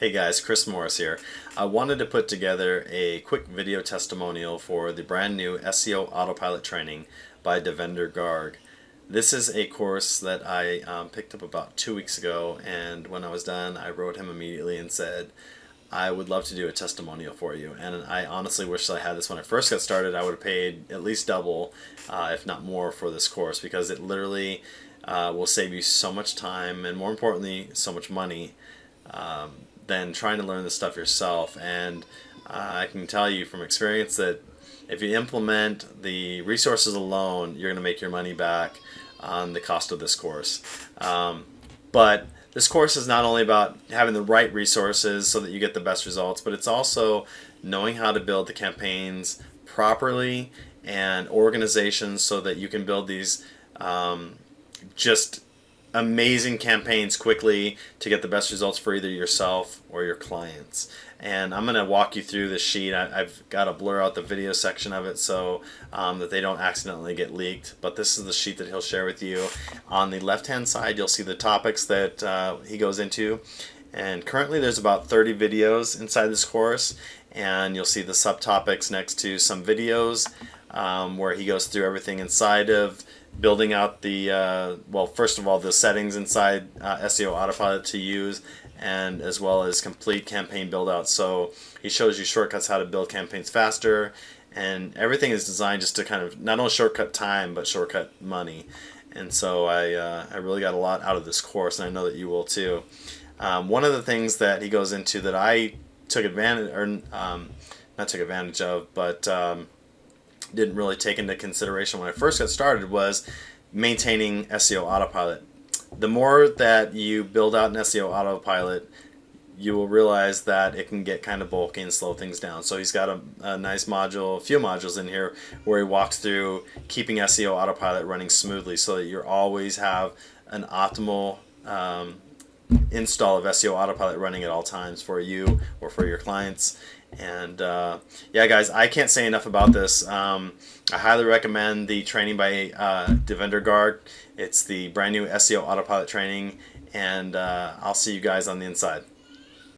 Hey guys, Chris Morris here. I wanted to put together a quick video testimonial for the brand new SEO Autopilot training by Devender Garg. This is a course that I picked up about 2 weeks ago, and when I was done I wrote him immediately and said, I would love to do a testimonial for you. And I honestly wish I had this when I first got started. I would have paid at least double, if not more, for this course, because it literally will save you so much time and, more importantly, so much money than trying to learn this stuff yourself. And I can tell you from experience that if you implement the resources alone, you're going to make your money back on the cost of this course. But this course is not only about having the right resources so that you get the best results, but it's also knowing how to build the campaigns properly and organizations so that you can build these just amazing campaigns quickly to get the best results for either yourself or your clients. And I'm going to walk you through this sheet. I've got to blur out the video section of it so that they don't accidentally get leaked. But this is the sheet that he'll share with you. On the left hand side you'll see the topics that he goes into. And currently there's about 30 videos inside this course. And you'll see the subtopics next to some videos where he goes through everything inside of building out the, well, first of all, the settings inside SEO Autopilot to use, and as well as complete campaign build out. So he shows you shortcuts how to build campaigns faster, and everything is designed just to kind of not only shortcut time but shortcut money. And so I really got a lot out of this course, and I know that you will too. One of the things that he goes into that I took advantage, or not took advantage of, but didn't really take into consideration when I first got started, was maintaining SEO Autopilot. The more that you build out an SEO Autopilot, you will realize that it can get kind of bulky and slow things down. So he's got a nice module, a few modules in here where he walks through keeping SEO Autopilot running smoothly so that you always have an optimal install of SEO Autopilot running at all times for you or for your clients. And yeah, guys, I can't say enough about this. I highly recommend the training by Devender Garg. It's the brand new SEO Autopilot training, and I'll see you guys on the inside.